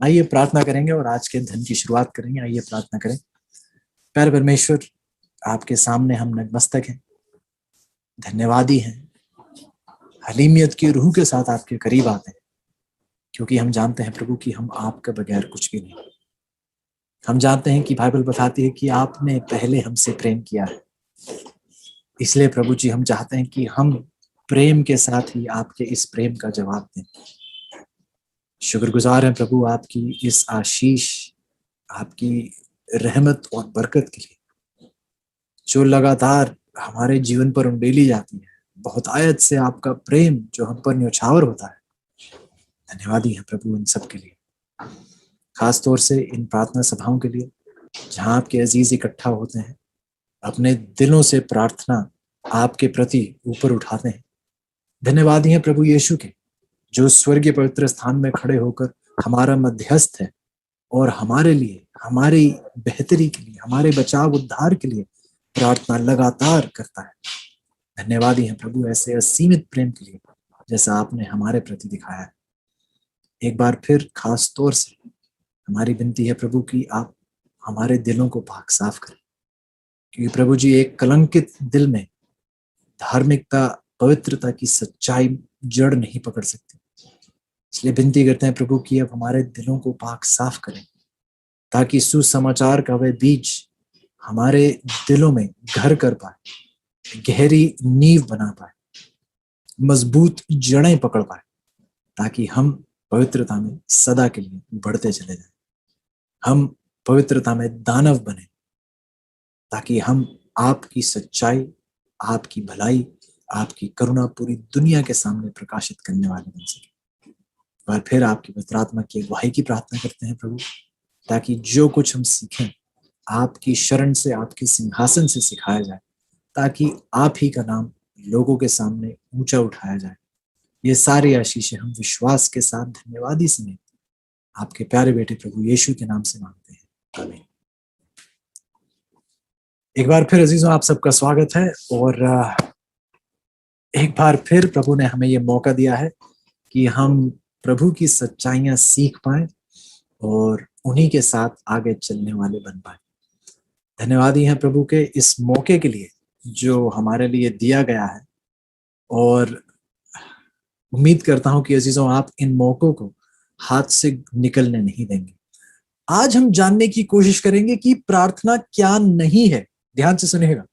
आइए प्रार्थना करेंगे और आज के दिन की शुरुआत करेंगे। आइए प्रार्थना करें। प्यारे परमेश्वर, आपके सामने हम नतमस्तक हैं, धन्यवादी हैं, हलीमियत की रूह के साथ आपके करीब आते हैं, क्योंकि हम जानते हैं प्रभु कि हम आपके बगैर कुछ भी नहीं। हम जानते हैं कि बाइबल बताती है कि आपने पहले हमसे प्रेम किया है। इसलिए प्रभु जी हम चाहते हैं कि हम प्रेम के साथ ही आपके इस प्रेम का जवाब दें। शुक्रगुजार हैं प्रभु आपकी इस आशीष, आपकी रहमत और बरकत के लिए जो लगातार हमारे जीवन पर उंडेली जाती है। बहुत आयत से आपका प्रेम जो हम पर न्यौछावर होता है। धन्यवादी हैं प्रभु इन सब के लिए, खास तौर से इन प्रार्थना सभाओं के लिए जहां आपके अजीज इकट्ठा होते हैं, अपने दिलों से प्रार्थना आपके प्रति ऊपर उठाते हैं। धन्यवादी हैं प्रभु यीशु के, जो स्वर्गीय पवित्र स्थान में खड़े होकर हमारा मध्यस्थ है और हमारे लिए, हमारी बेहतरी के लिए, हमारे बचाव उद्धार के लिए प्रार्थना लगातार करता है। धन्यवादी हैं प्रभु ऐसे असीमित प्रेम के लिए जैसा आपने हमारे प्रति दिखाया है। एक बार फिर खास तौर से हमारी विनती है प्रभु कि आप हमारे दिलों को पाक साफ करें, क्योंकि प्रभु जी एक कलंकित दिल में धार्मिकता, पवित्रता की सच्चाई जड़ नहीं पकड़ सकती। इसलिए विनती करते हैं प्रभु कि आप हमारे दिलों को पाक साफ करें, ताकि सुसमाचार का वह बीज हमारे दिलों में घर कर पाए, गहरी नींव बना पाए, मजबूत जड़ें पकड़ पाए, ताकि हम पवित्रता में सदा के लिए बढ़ते चले जाएं। हम पवित्रता में दानव बने, ताकि हम आपकी सच्चाई, आपकी भलाई, आपकी करुणा पूरी दुनिया के सामने प्रकाशित करने वाले बन सके। और फिर आपकी पवित्र आत्मा की अगुवाई की प्रार्थना करते हैं प्रभु, ताकि जो कुछ हम सीखें आपकी शरण से, आपके सिंहासन से सिखाया जाए, ताकि आप ही का नाम लोगों के सामने ऊंचा उठाया जाए। ये सारी आशीषें हम विश्वास के साथ धन्यवादी समेत आपके प्यारे बेटे प्रभु यीशु के नाम से मांगते हैं, आमीन। एक बार फिर अजीजों आप सबका स्वागत है और एक बार फिर प्रभु ने हमें ये मौका दिया है कि हम प्रभु की सच्चाइयां सीख पाए और उन्हीं के साथ आगे चलने वाले बन पाए। धन्यवादी हैं प्रभु के इस मौके के लिए जो हमारे लिए दिया गया है, और उम्मीद करता हूं कि अजीजों आप इन मौकों को हाथ से निकलने नहीं देंगे। आज हम जानने की कोशिश करेंगे कि प्रार्थना क्या नहीं है। ध्यान से सुनिएगा,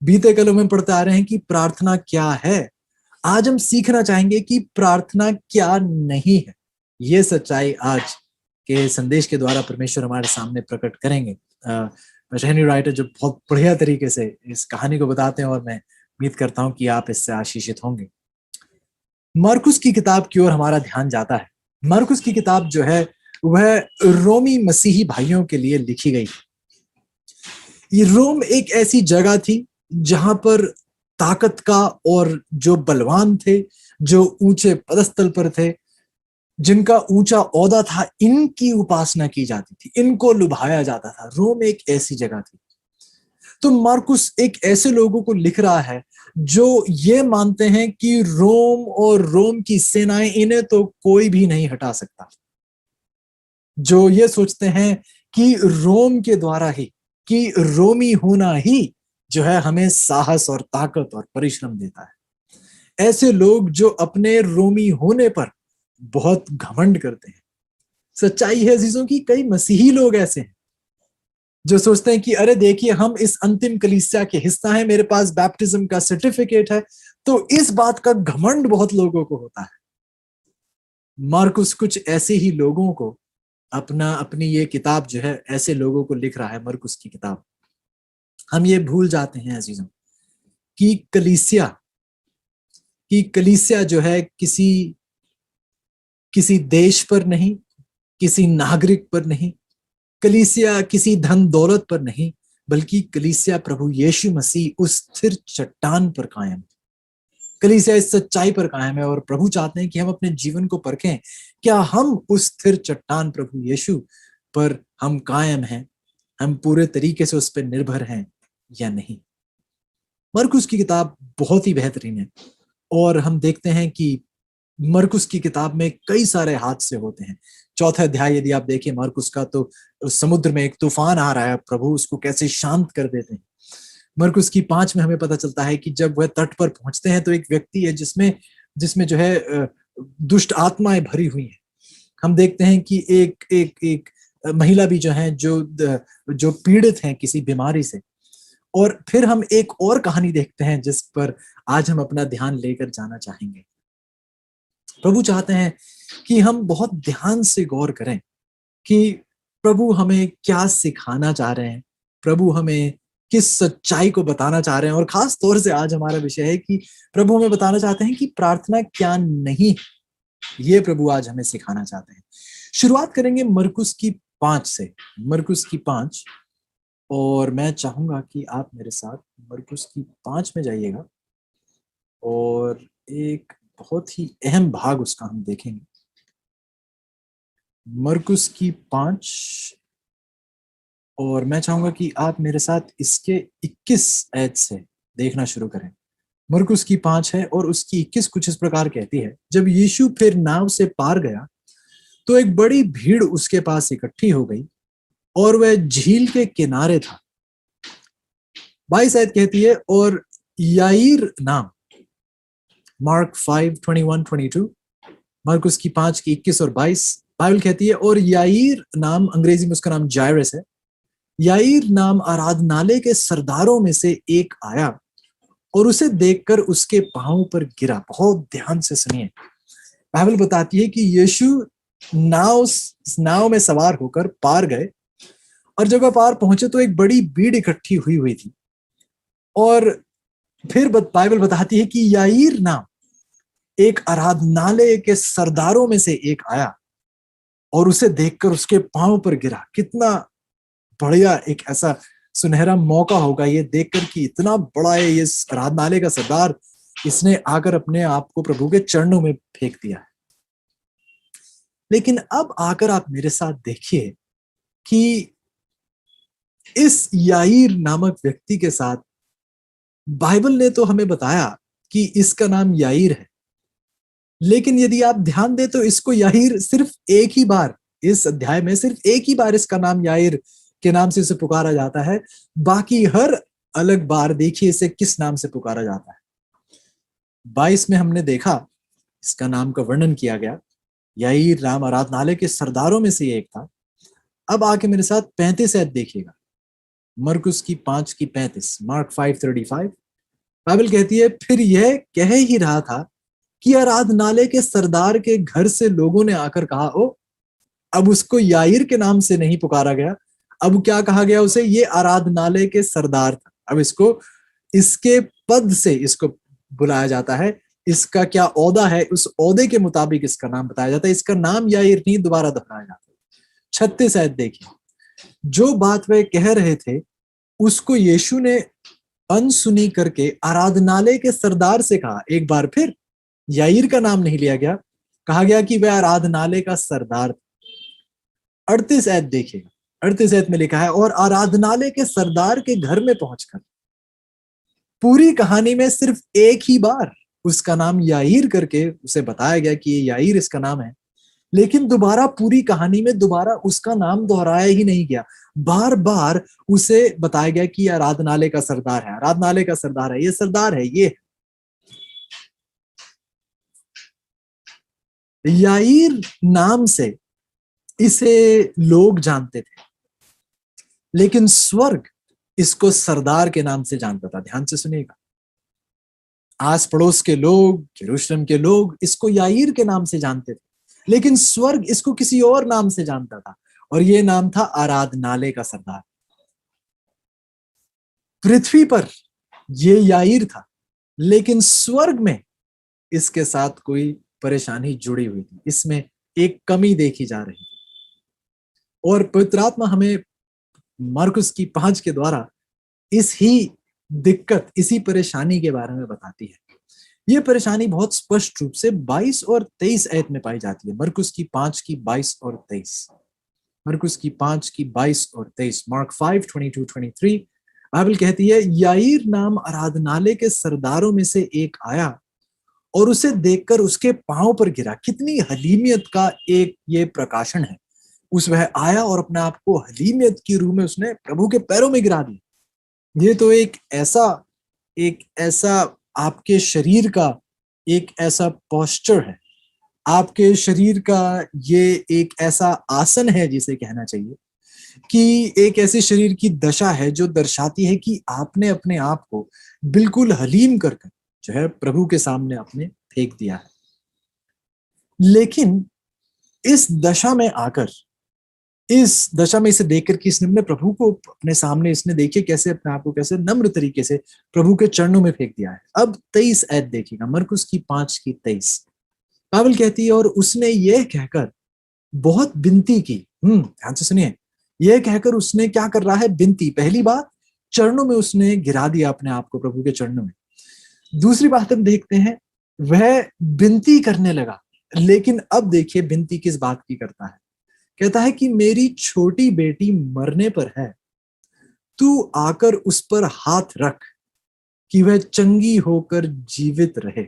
बीते कलों में पढ़ते आ रहे हैं कि प्रार्थना क्या है। आज हम सीखना चाहेंगे कि प्रार्थना क्या नहीं है। ये सच्चाई आज के संदेश के द्वारा परमेश्वर हमारे सामने प्रकट करेंगे। हेनरी राइटर जो बहुत बढ़िया तरीके से इस कहानी को बताते हैं, और मैं उम्मीद करता हूं कि आप इससे आशीषित होंगे। मरकुस की किताब की ओर हमारा ध्यान जाता है। मरकुस की किताब जो है वह रोमी मसीही भाइयों के लिए लिखी गई। ये रोम एक ऐसी जगह थी जहां पर ताकत का, और जो बलवान थे, जो ऊंचे पदस्थल पर थे, जिनका ऊंचा ओहदा था, इनकी उपासना की जाती थी, इनको लुभाया जाता था। रोम एक ऐसी जगह थी। तो मार्कुस एक ऐसे लोगों को लिख रहा है जो ये मानते हैं कि रोम और रोम की सेनाएं, इन्हें तो कोई भी नहीं हटा सकता। जो ये सोचते हैं कि रोम के द्वारा ही, कि रोमी होना ही जो है हमें साहस और ताकत और परिश्रम देता है। ऐसे लोग जो अपने रोमी होने पर बहुत घमंड करते हैं। सच्चाई है अजीजों की, कई मसीही लोग ऐसे हैं जो सोचते हैं कि अरे देखिए, हम इस अंतिम कलीसिया के हिस्सा हैं, मेरे पास बैप्टिज्म का सर्टिफिकेट है। तो इस बात का घमंड बहुत लोगों को होता है। मार्कुस कुछ ऐसे ही लोगों को अपनी ये किताब जो है ऐसे लोगों को लिख रहा है, मरकुस की किताब। हम ये भूल जाते हैं अजीजों कि कलीसिया जो है किसी देश पर नहीं, किसी नागरिक पर नहीं, कलीसिया किसी धन दौलत पर नहीं, बल्कि कलीसिया प्रभु यीशु मसीह उस स्थिर चट्टान पर कायम। कलीसिया इस सच्चाई पर कायम है, और प्रभु चाहते हैं कि हम अपने जीवन को परखें। क्या हम उस स्थिर चट्टान प्रभु यीशु पर हम कायम हैं? हम पूरे तरीके से उस पर निर्भर हैं या नहीं? मरकुस की किताब बहुत ही बेहतरीन है, और हम देखते हैं कि मरकुस की किताब में कई सारे हादसे होते हैं। चौथा अध्याय यदि आप देखिए मरकुस का, तो उस समुद्र में एक तूफान आ रहा है, प्रभु उसको कैसे शांत कर देते हैं। मरकुस की 5 में हमें पता चलता है कि जब वह तट पर पहुंचते हैं तो एक व्यक्ति है जिसमें जिसमें जो है दुष्ट आत्माएं भरी हुई हैं। हम देखते हैं कि एक एक एक महिला भी जो है जो पीड़ित हैं किसी बीमारी से। और फिर हम एक और कहानी देखते हैं जिस पर आज हम अपना ध्यान लेकर जाना चाहेंगे। प्रभु चाहते हैं कि हम बहुत ध्यान से गौर करें कि प्रभु हमें क्या सिखाना चाह रहे हैं, प्रभु हमें किस सच्चाई को बताना चाह रहे हैं। और खास तौर से आज हमारा विषय है कि प्रभु हमें बताना चाहते हैं कि प्रार्थना क्या नहीं, ये प्रभु आज हमें सिखाना चाहते हैं। शुरुआत करेंगे मरकुस की 5 से, मरकुस की 5। और मैं चाहूंगा कि आप मेरे साथ मरकुस की 5 में जाइएगा और एक बहुत ही अहम भाग उसका हम देखेंगे। मरकुस की 5, और मैं चाहूंगा कि आप मेरे साथ इसके 21 आयत से देखना शुरू करें। मरकुस की 5 है और उसकी 21 कुछ इस प्रकार कहती है, जब यीशु फिर नाव से पार गया तो एक बड़ी भीड़ उसके पास इकट्ठी हो गई और वह झील के किनारे था। 22 आयत कहती है, और याईर नाम, मार्क 5:21-22, मरकुस की 5 की 21 और 22, बाइबल कहती है, और याईर नाम, अंग्रेजी में उसका नाम जायरस है, याईर नाम आराधनालय के सरदारों में से एक आया और उसे देखकर उसके पांव पर गिरा। बहुत ध्यान से सुनिए, बाइबल बताती है कि यीशु नाव में सवार होकर पार गए, और जब वह पार पहुंचे तो एक बड़ी भीड़ इकट्ठी हुई थी। और फिर बाइबल बताती है कि याईर नाम एक आराधनालय के सरदारों में से एक आया और उसे देखकर उसके पांव पर गिरा। कितना बढ़िया एक ऐसा सुनहरा मौका होगा ये देखकर कि इतना बड़ा है ये आराधनालय का सरदार, इसने आकर अपने आप को प्रभु के चरणों में फेंक दिया है। लेकिन अब आकर आप मेरे साथ देखिए कि इस याईर नामक व्यक्ति के साथ बाइबल ने तो हमें बताया कि इसका नाम याईर है, लेकिन यदि आप ध्यान दें तो इसको याईर सिर्फ एक ही बार, इस अध्याय में सिर्फ एक ही बार इसका नाम याईर के नाम से इसे पुकारा जाता है। बाकी हर अलग बार देखिए इसे किस नाम से पुकारा जाता है। 22 में हमने देखा इसका नाम का वर्णन किया गया, याईर नाम आराधनालय के सरदारों में से एक था। अब आके मेरे साथ 35 आयत देखिएगा, मरकुस की 5 की 35, मार्क 5:35, बाइबल कहती है, फिर यह कह ही रहा था कि आराधनालय के सरदार के घर से लोगों ने आकर कहा, ओ, अब उसको याईर के नाम से नहीं पुकारा गया, अब क्या कहा गया उसे, ये आराधनालय के सरदार था। अब इसको इसके पद से इसको बुलाया जाता है, इसका क्या ओहदा है उस ओहदे के मुताबिक इसका नाम बताया जाता है। इसका नाम याईर नहीं दोबारा दोहराया जाता है। 36 आयत देखिए, जो बात वे कह रहे थे उसको यीशु ने अनसुनी करके आराधनालय के सरदार से कहा। एक बार फिर याईर का नाम नहीं लिया गया, कहा गया कि वह आराधनालय का सरदार था। 38 आयत देखिएगा, 38 आयत में लिखा है, और आराधनालय के सरदार के घर में पहुंचकर पूरी कहानी में सिर्फ एक ही बार उसका नाम याईर करके उसे बताया गया कि ये याईर इसका नाम है, लेकिन दोबारा पूरी कहानी में दोबारा उसका नाम दोहराया ही नहीं गया। बार बार उसे बताया गया कि आराधनालय का सरदार है, आराधनालय का सरदार है, ये सरदार है, ये याईर नाम से इसे लोग जानते थे, लेकिन स्वर्ग इसको सरदार के नाम से जानता था। ध्यान से सुनिएगा, आस पड़ोस के लोग, यरूशलेम के लोग इसको याईर के नाम से जानते थे, लेकिन स्वर्ग इसको किसी और नाम से जानता था, और ये नाम था आराधनालय का सरदार। पृथ्वी पर ये याईर था, लेकिन स्वर्ग में इसके साथ कोई परेशानी जुड़ी हुई थी, इसमें एक कमी देखी जा रही थी। और पवित्र आत्मा हमें मरकुस की 5 के द्वारा इस ही दिक्कत, इसी परेशानी के बारे में बताती है। यह परेशानी बहुत स्पष्ट रूप से 22 और 23 आयत में पाई जाती है। मरकुस की 5 की 22 और 23, मरकुस की 5 की 22 और 23, मार्क 5:22-23, बाइबल कहती है, याईर नाम आराधनालय के सरदारों में से एक आया और उसे देखकर उसके पांव पर गिरा। कितनी हलीमियत का एक ये प्रकाशन है। उस वह आया और अपने आप को हलीमियत की रूह में उसने प्रभु के पैरों में गिरा दिया। ये तो एक ऐसा आपके शरीर का एक ऐसा पोस्चर है, आपके शरीर का ये एक ऐसा आसन है जिसे कहना चाहिए कि एक ऐसे शरीर की दशा है जो दर्शाती है कि आपने अपने आप को बिल्कुल हलीम कर जो है प्रभु के सामने आपने फेंक दिया है। लेकिन इस दशा में आकर, इस दशा में इसे देखकर कि इसने अपने प्रभु को अपने सामने, इसने देखिए कैसे अपने आप को कैसे नम्र तरीके से प्रभु के चरणों में फेंक दिया है। अब 23 ऐत देखिएगा, मरकुस की 5:23। बाइबल कहती है और उसने यह कहकर बहुत विनती की। ध्यान से सुनिए, यह कहकर उसने क्या कर रहा है? विनती। पहली बात, चरणों में उसने गिरा दिया अपने आप को, प्रभु के चरणों में। दूसरी बात हम देखते हैं, वह विनती करने लगा। लेकिन अब देखिए विनती किस बात की करता है। कहता है कि मेरी छोटी बेटी मरने पर है, तू आकर उस पर हाथ रख कि वह चंगी होकर जीवित रहे।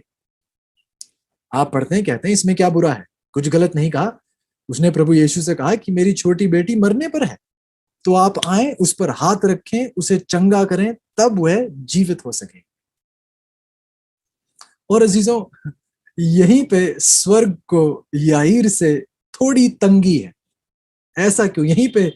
आप पढ़ते हैं, कहते हैं इसमें क्या बुरा है? कुछ गलत नहीं कहा। उसने प्रभु यीशु से कहा कि मेरी छोटी बेटी मरने पर है, तो आप आए, उस पर हाथ रखें, उसे चंगा करें, तब वह जीवित हो सके। और अजीजों, यहीं पे स्वर्ग को याईर से थोड़ी तंगी है। ऐसा क्यों? यहीं पे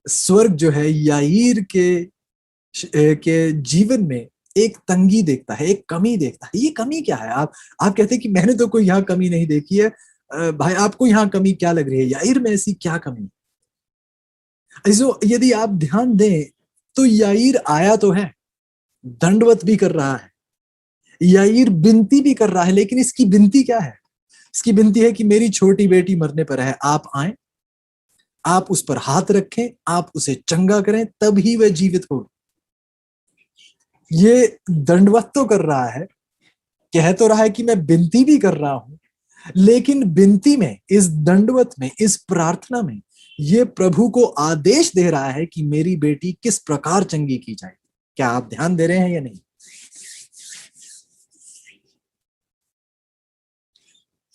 स्वर्ग जो है याईर के जीवन में एक तंगी देखता है, एक कमी देखता है। ये कमी क्या है? आप कहते हैं कि मैंने तो कोई यहाँ कमी नहीं देखी है। भाई, आपको यहाँ कमी क्या लग रही है? याईर में ऐसी क्या कमी? यदि आप ध्यान दें तो याईर आया तो है, दंडवत भी कर रहा है, याईर विनती भी कर रहा है। लेकिन इसकी विनती क्या है? इसकी विनती है कि मेरी छोटी बेटी मरने पर है, आप आए, आप उस पर हाथ रखें, आप उसे चंगा करें, तभी वह जीवित होगी। ये दंडवत तो कर रहा है, कह तो रहा है कि मैं विनती भी कर रहा हूं, लेकिन विनती में, इस दंडवत में, इस प्रार्थना में ये प्रभु को आदेश दे रहा है कि मेरी बेटी किस प्रकार चंगी की जाए। क्या आप ध्यान दे रहे हैं या नहीं?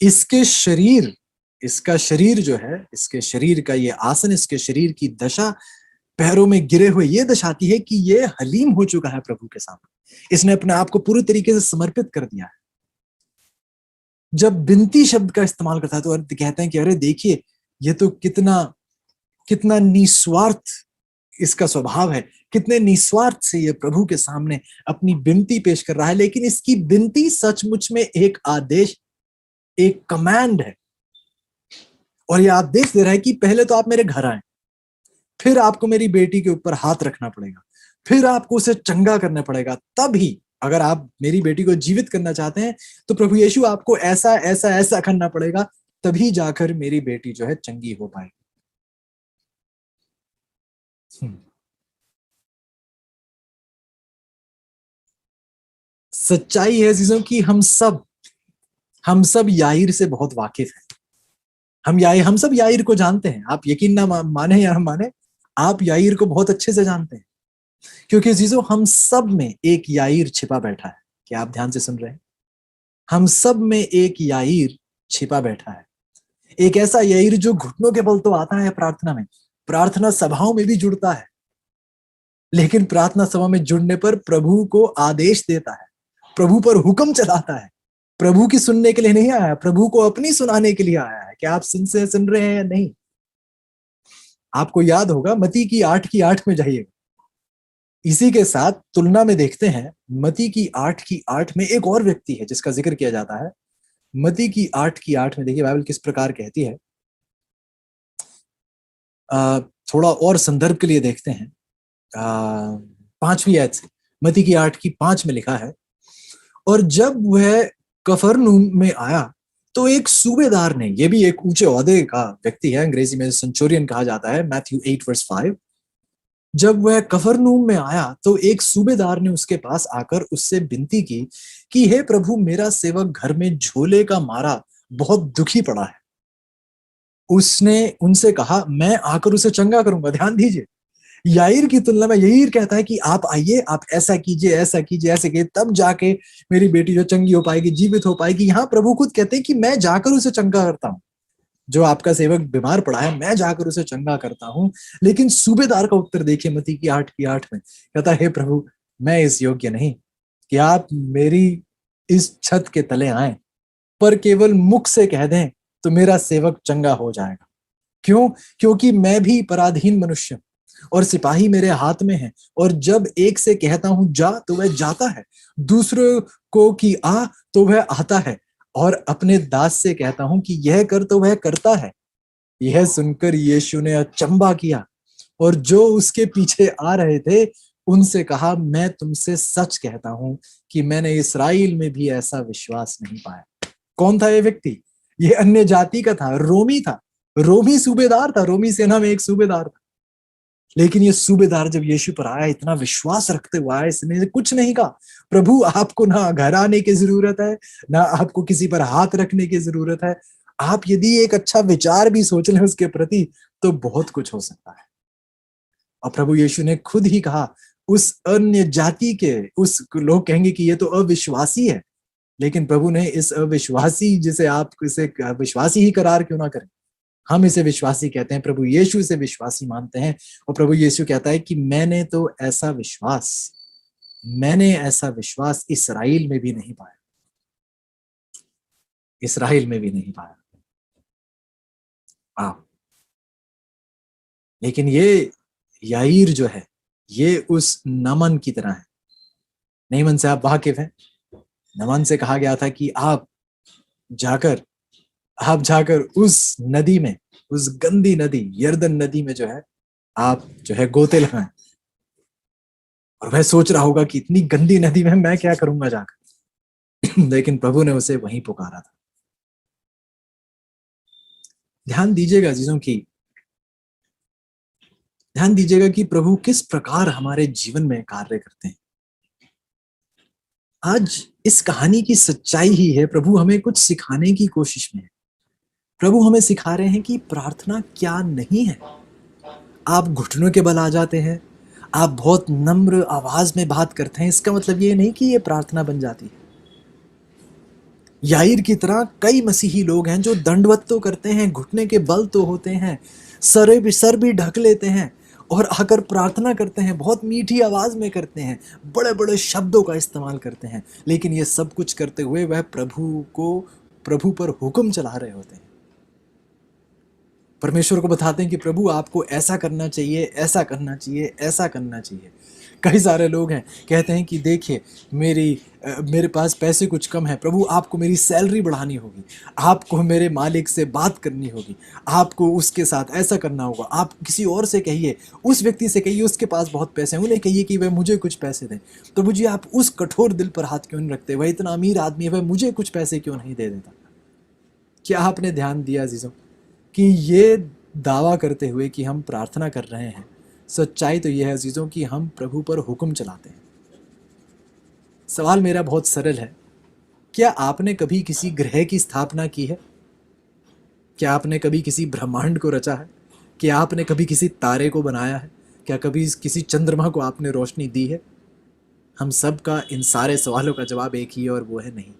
इसके शरीर, इसका शरीर जो है, इसके शरीर का ये आसन, इसके शरीर की दशा पैरों में गिरे हुए, ये दर्शाती है कि ये हलीम हो चुका है प्रभु के सामने। इसने अपने आप को पूरी तरीके से समर्पित कर दिया है। जब बिनती शब्द का इस्तेमाल करता है तो कहते हैं कि अरे देखिए, ये तो कितना निस्वार्थ इसका स्वभाव है, कितने निस्वार्थ से ये प्रभु के सामने अपनी विनती पेश कर रहा है। लेकिन इसकी विनती सचमुच में एक आदेश, एक कमांड है। और ये आदेश दे रहा है कि पहले तो आप मेरे घर आए, फिर आपको मेरी बेटी के ऊपर हाथ रखना पड़ेगा, फिर आपको उसे चंगा करना पड़ेगा। तभी, अगर आप मेरी बेटी को जीवित करना चाहते हैं तो प्रभु यीशु आपको ऐसा ऐसा ऐसा करना पड़ेगा, तभी जाकर मेरी बेटी जो है चंगी हो पाएगी। सच्चाई है चीजों की, हम सब याईर से बहुत वाकिफ हैं। हम सब याईर को जानते हैं। आप यकीन ना माने या माने, आप याईर को बहुत अच्छे से जानते हैं, क्योंकि चीजों हम सब में एक याईर छिपा बैठा है। क्या आप ध्यान से सुन रहे हैं? हम सब में एक याईर छिपा बैठा है। एक ऐसा याईर जो घुटनों के बल तो आता है प्रार्थना में, प्रार्थना सभाओं में भी जुड़ता है, लेकिन प्रार्थना सभा में जुड़ने पर प्रभु को आदेश देता है, प्रभु पर हुक्म चलाता है। प्रभु की सुनने के लिए नहीं आया, प्रभु को अपनी सुनाने के लिए आया है। क्या आप सुन रहे हैं या नहीं? आपको याद होगा, मत्ती की 8:8 में जाइएगा। इसी के साथ तुलना में देखते हैं, मत्ती की 8:8 में एक और व्यक्ति है जिसका जिक्र किया जाता है। मत्ती की 8:8 में देखिए बाइबल किस प्रकार कहती है। थोड़ा और संदर्भ के लिए देखते हैं 5वीं आयत से। मत्ती की 8:5 में लिखा है, और जब वह कफरनहूम में आया तो एक सूबेदार ने, ये भी एक ऊंचे ओहदे का व्यक्ति है, अंग्रेजी में सेंचुरियन कहा जाता है, मैथ्यू 8:5। जब वह कफरनहूम में आया तो एक सूबेदार ने उसके पास आकर उससे विनती की कि हे प्रभु, मेरा सेवक घर में झोले का मारा बहुत दुखी पड़ा है। उसने उनसे कहा, मैं आकर उसे चंगा करूंगा। ध्यान दीजिए, याईर की तुलना में याईर कहता है कि आप आइए, आप ऐसा कीजिए, ऐसा कीजिए, ऐसे कीजिए, तब जाके मेरी बेटी जो चंगी हो पाएगी, जीवित हो पाएगी। यहाँ प्रभु खुद कहते हैं कि मैं जाकर उसे चंगा करता हूँ। जो आपका सेवक बीमार पड़ा है, मैं जाकर उसे चंगा करता हूँ। लेकिन सूबेदार का उत्तर देखिए मत्ती की 8 में, कहता है, हे प्रभु, मैं इस योग्य नहीं कि आप मेरी इस छत के तले आए, पर केवल मुख से कह दें तो मेरा सेवक चंगा हो जाएगा। क्यों? क्योंकि मैं भी पराधीन मनुष्य और सिपाही मेरे हाथ में है, और जब एक से कहता हूं जा तो वह जाता है, दूसरे को कि आ तो वह आता है, और अपने दास से कहता हूं कि यह कर तो वह करता है। यह सुनकर यीशु ने अचंबा किया, और जो उसके पीछे आ रहे थे उनसे कहा, मैं तुमसे सच कहता हूं कि मैंने इस्राएल में भी ऐसा विश्वास नहीं पाया। कौन था ये व्यक्ति? ये अन्य जाति का था, रोमी था, रोमी सूबेदार था, रोमी सेना में एक सूबेदार था। लेकिन ये सूबेदार जब यीशु पर आया, इतना विश्वास रखते हुए आया, इसने कुछ नहीं कहा। प्रभु, आपको ना घर आने की जरूरत है, ना आपको किसी पर हाथ रखने की जरूरत है। आप यदि एक अच्छा विचार भी सोच लें उसके प्रति, तो बहुत कुछ हो सकता है। और प्रभु यीशु ने खुद ही कहा, उस अन्य जाति के, उस लोग कहेंगे कि ये तो अविश्वासी है, लेकिन प्रभु ने इस अविश्वासी, जिसे आप इसे विश्वासी ही करार क्यों ना करें, हम इसे विश्वासी कहते हैं, प्रभु यीशु इसे विश्वासी मानते हैं। और प्रभु यीशु कहता है कि मैंने ऐसा विश्वास इस्राएल में भी नहीं पाया, इस्राएल में भी नहीं पाया। लेकिन ये याईर जो है, ये उस नमन की तरह है। नईमन से आप वाकिफ हैं। नमन से कहा गया था कि आप जाकर उस नदी में, उस गंदी नदी यरदन नदी में जो है, आप जो है गोते लगाएं। और वह सोच रहा होगा कि इतनी गंदी नदी में मैं क्या करूंगा जाकर। लेकिन प्रभु ने उसे वहीं पुकारा था। ध्यान दीजिएगा अजीजों की, ध्यान दीजिएगा कि प्रभु किस प्रकार हमारे जीवन में कार्य करते हैं। आज इस कहानी की सच्चाई ही है, प्रभु हमें कुछ सिखाने की कोशिश में है। प्रभु हमें सिखा रहे हैं कि प्रार्थना क्या नहीं है। आप घुटनों के बल आ जाते हैं, आप बहुत नम्र आवाज में बात करते हैं, इसका मतलब ये नहीं कि ये प्रार्थना बन जाती है। याईर की तरह कई मसीही लोग हैं जो दंडवत तो करते हैं, घुटने के बल तो होते हैं, सर भी ढक लेते हैं, और आकर प्रार्थना करते हैं, बहुत मीठी आवाज में करते हैं, बड़े बड़े शब्दों का इस्तेमाल करते हैं, लेकिन ये सब कुछ करते हुए वह प्रभु पर हुक्म चला रहे होते हैं। परमेश्वर को बताते हैं कि प्रभु आपको ऐसा करना चाहिए, ऐसा करना चाहिए, ऐसा करना चाहिए। कई सारे लोग हैं, कहते हैं कि देखिए मेरे पास पैसे कुछ कम है, प्रभु आपको मेरी सैलरी बढ़ानी होगी, आपको मेरे मालिक से बात करनी होगी, आपको उसके साथ ऐसा करना होगा, आप किसी और से कहिए, उस व्यक्ति से कहिए उसके पास बहुत पैसे हैं, उन्हें कहिए कि वह मुझे कुछ पैसे दें। प्रभु जी आप उस कठोर दिल पर हाथ क्यों नहीं रखते? वह इतना अमीर आदमी है, वह मुझे कुछ पैसे क्यों नहीं दे देता? क्या आपने ध्यान दिया अजीजों कि ये दावा करते हुए कि हम प्रार्थना कर रहे हैं, सच्चाई तो यह है अजीजों कि हम प्रभु पर हुक्म चलाते हैं। सवाल मेरा बहुत सरल है, क्या आपने कभी किसी ग्रह की स्थापना की है? क्या आपने कभी किसी ब्रह्मांड को रचा है? क्या आपने कभी किसी तारे को बनाया है? क्या कभी किसी चंद्रमा को आपने रोशनी दी है? हम सब का इन सारे सवालों का जवाब एक ही है, और वो है नहीं।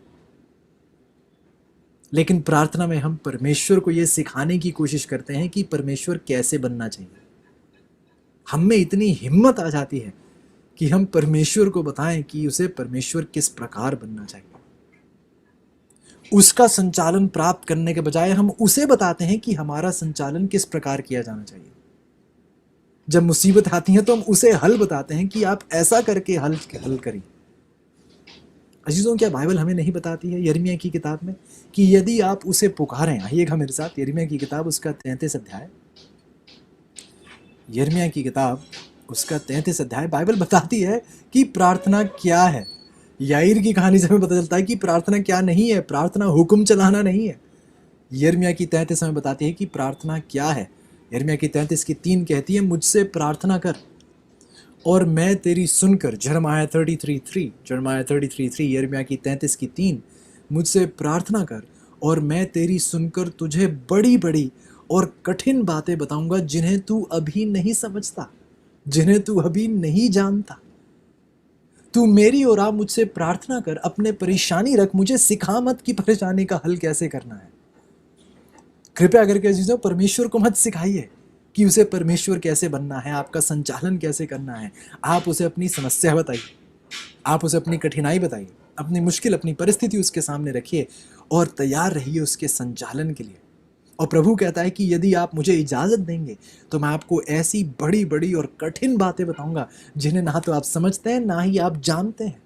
लेकिन प्रार्थना में हम परमेश्वर को यह सिखाने की कोशिश करते हैं कि परमेश्वर कैसे बनना चाहिए। हम में इतनी हिम्मत आ जाती है कि हम परमेश्वर को बताएं कि उसे परमेश्वर किस प्रकार बनना चाहिए। उसका संचालन प्राप्त करने के बजाय हम उसे बताते हैं कि हमारा संचालन किस प्रकार किया जाना चाहिए। जब मुसीबत आती है तो हम उसे हल बताते हैं कि आप ऐसा करके हल करिए। अजीजों, क्या बाइबल हमें नहीं बताती है यिर्मयाह की किताब में कि यदि आप उसे पुकारें? आइएगा मेरे साथ, यिर्मयाह की किताब उसका 33 अध्याय, यिर्मयाह की किताब उसका 33 अध्याय, बाइबल बताती है कि प्रार्थना क्या है। याईर की कहानी से हमें पता चलता है कि प्रार्थना क्या नहीं है। प्रार्थना हुक्म चलाना नहीं है। यिर्मयाह की 33 हमें बताती है कि प्रार्थना क्या है। यिर्मयाह की 33 की 3 कहती है, मुझसे प्रार्थना कर और मैं तेरी सुनकर। जरमाया 33:3 यिर्मयाह की 33 की 3, मुझसे प्रार्थना कर और मैं तेरी सुनकर तुझे बड़ी बड़ी और कठिन बातें बताऊंगा जिन्हें तू अभी नहीं समझता। जिन्हें तू अभी नहीं जानता। तू मेरी ओर आ, मुझसे प्रार्थना कर, अपने परेशानी रख, मुझे सिखा मत कि परेशानी का हल कैसे करना है। कृपया करके चीजों परमेश्वर को मत सिखाइए कि उसे परमेश्वर कैसे बनना है, आपका संचालन कैसे करना है। आप उसे अपनी समस्या बताइए, आप उसे अपनी कठिनाई बताइए, अपनी मुश्किल, अपनी परिस्थिति उसके सामने रखिए और तैयार रहिए उसके संचालन के लिए। और प्रभु कहता है कि यदि आप मुझे इजाजत देंगे तो मैं आपको ऐसी बड़ी बड़ी और कठिन बातें बताऊंगा जिन्हें ना तो आप समझते हैं ना ही आप जानते हैं।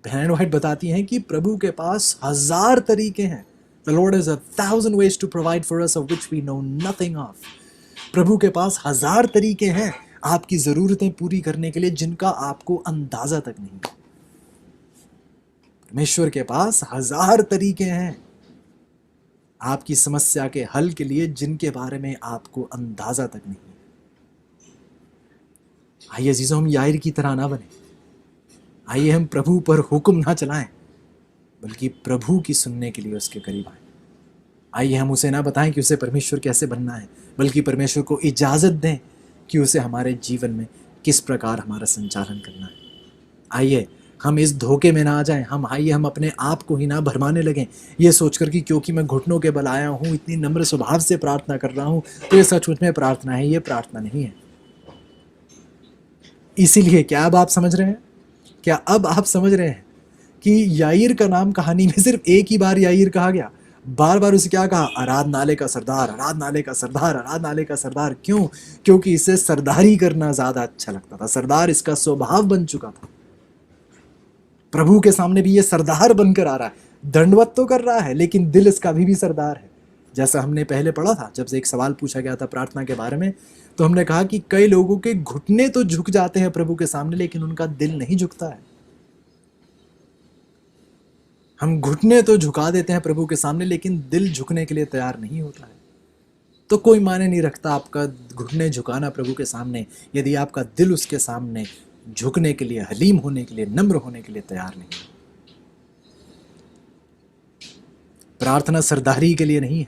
बहन वाइट बताती हैं कि प्रभु के पास 1000 तरीके हैं। The Lord has 1,000 ways to provide for us of which we know nothing of. प्रभु के पास 1000 तरीके हैं आपकी जरूरतें पूरी करने के लिए जिनका आपको अंदाजा तक नहीं। परमेश्वर के पास 1000 तरीके हैं आपकी समस्या के हल के लिए जिनके बारे में आपको अंदाजा तक नहीं। आइए अजीजों, हम याईर की तरह ना बने। आइए हम प्रभु पर हुक्म ना चलाएं बल्कि प्रभु की सुनने के लिए उसके करीब आए। आइए हम उसे ना बताएं कि उसे परमेश्वर कैसे बनना है, बल्कि परमेश्वर को इजाजत दें कि उसे हमारे जीवन में किस प्रकार हमारा संचालन करना है। आइए हम इस धोखे में ना आ जाएं। हम अपने आप को ही ना भरमाने लगें ये सोचकर कि क्योंकि मैं घुटनों के बल आया हूं, इतनी नम्र स्वभाव से प्रार्थना कर रहा हूं, तो ये सचमुच में प्रार्थना है। ये प्रार्थना नहीं है। इसीलिए क्या अब आप समझ रहे हैं? क्या अब आप समझ रहे हैं कि याईर का नाम कहानी में सिर्फ एक ही बार याईर कहा गया? बार बार उसे क्या कहा? आराधनालय का सरदार, आराधनालय का सरदार, आराधनालय का सरदार। क्यों? क्योंकि इसे सरदारी करना ज्यादा अच्छा लगता था। सरदार इसका स्वभाव बन चुका था। प्रभु के सामने भी ये सरदार बनकर आ रहा है, दंडवत तो कर रहा है लेकिन दिल इसका भी सरदार है। जैसा हमने पहले पढ़ा था, जब से एक सवाल पूछा गया था प्रार्थना के बारे में, तो हमने कहा कि कई लोगों के घुटने तो झुक जाते हैं प्रभु के सामने लेकिन उनका दिल नहीं झुकता है। हम घुटने तो झुका देते हैं प्रभु के सामने लेकिन दिल झुकने के लिए तैयार नहीं होता है। तो कोई मायने नहीं रखता आपका घुटने झुकाना प्रभु के सामने यदि आपका दिल उसके सामने झुकने के लिए, हलीम होने के लिए, नम्र होने के लिए तैयार नहीं। प्रार्थना सरदारी के लिए नहीं है,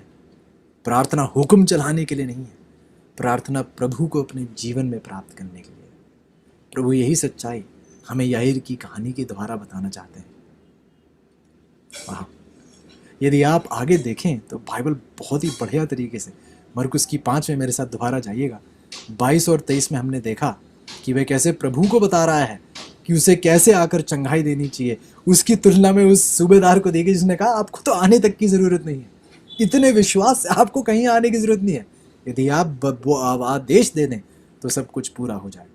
प्रार्थना हुक्म चलाने के लिए नहीं है, प्रार्थना प्रभु को अपने जीवन में प्राप्त करने के लिए। प्रभु यही सच्चाई हमें याईर की कहानी के द्वारा बताना चाहते हैं। वाह! यदि आप आगे देखें तो बाइबल बहुत ही बढ़िया तरीके से, मरकुस की 5 में मेरे साथ दोबारा जाइएगा, 22 और 23 में हमने देखा कि वह कैसे प्रभु को बता रहा है कि उसे कैसे आकर चंगाई देनी चाहिए। उसकी तुलना में उस सूबेदार को देखिए जिसने कहा आपको तो आने तक की जरूरत नहीं है, इतने विश्वास से आपको कहीं आने की जरूरत नहीं है, यदि आप आदेश दे दें तो सब कुछ पूरा हो जाए।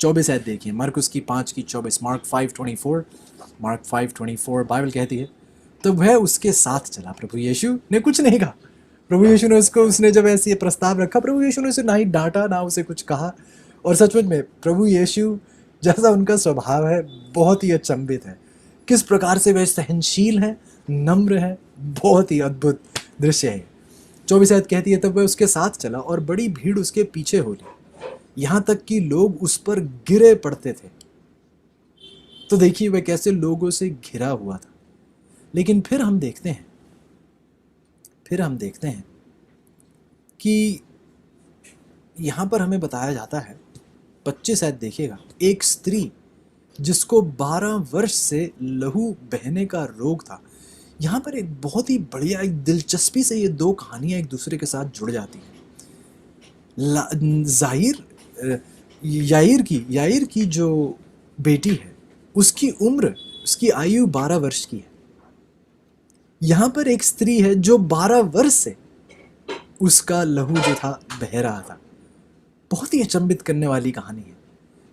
24 आयत देखिए, मरकुस की 5 की 24, मार्क 5:24 बाइबल कहती है, तो वह उसके साथ चला। प्रभु यीशु ने कुछ नहीं कहा। प्रभु यीशु ने उसने जब ऐसे प्रस्ताव रखा, प्रभु यीशु ने उसे ना ही डांटा ना उसे कुछ कहा। और सचमुच में प्रभु यीशु जैसा उनका स्वभाव है बहुत ही अचंभित है, किस प्रकार से वह सहनशील है, नम्र है, बहुत ही अद्भुत दृश्य है। 24 आयत कहती है, तब वह उसके साथ चला और बड़ी भीड़ उसके पीछे हो ली, यहाँ तक कि लोग उस पर गिरे पड़ते थे। तो देखिए वह कैसे लोगों से घिरा हुआ था। लेकिन फिर हम देखते हैं कि यहाँ पर हमें बताया जाता है, 25 आयत देखिएगा, एक स्त्री जिसको 12 वर्ष से लहू बहने का रोग था। यहाँ पर एक बहुत ही बढ़िया, एक दिलचस्पी से ये दो कहानियां एक दूसरे के साथ जुड़ जाती हैं। याईर की जो बेटी है उसकी उम्र, उसकी आयु 12 वर्ष की है। यहाँ पर एक स्त्री है जो 12 वर्ष से उसका लहू जो था बह रहा था। बहुत ही अचंभित करने वाली कहानी है।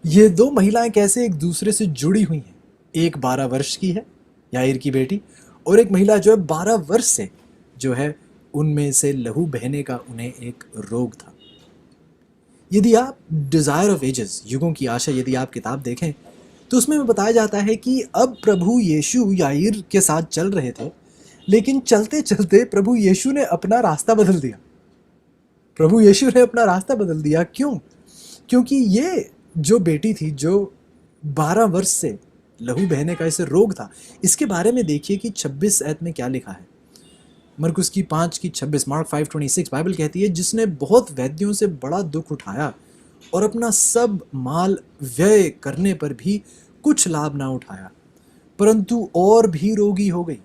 ये दो महिलाएं कैसे एक दूसरे से जुड़ी हुई हैं। एक 12 वर्ष की है याईर की बेटी, और एक महिला जो है 12 वर्ष से जो है उनमें से लहू बहने का उन्हें एक रोग था। यदि आप डिजायर ऑफ एजेस, युगों की आशा, यदि आप किताब देखें तो उसमें बताया जाता है कि अब प्रभु यीशु याईर के साथ चल रहे थे, लेकिन चलते चलते प्रभु यीशु ने अपना रास्ता बदल दिया। प्रभु यीशु ने अपना रास्ता बदल दिया। क्यों? क्योंकि ये जो बेटी थी, जो 12 वर्ष से लहू बहने का इसे रोग था, इसके बारे में देखिए कि 26 आयत में क्या लिखा है। मरकुस की 5:26, मार्क 5:26 बाइबल कहती है, जिसने बहुत वैद्यों से बड़ा दुख उठाया और अपना सब माल व्यय करने पर भी कुछ लाभ ना उठाया, परंतु और भी रोगी हो गई।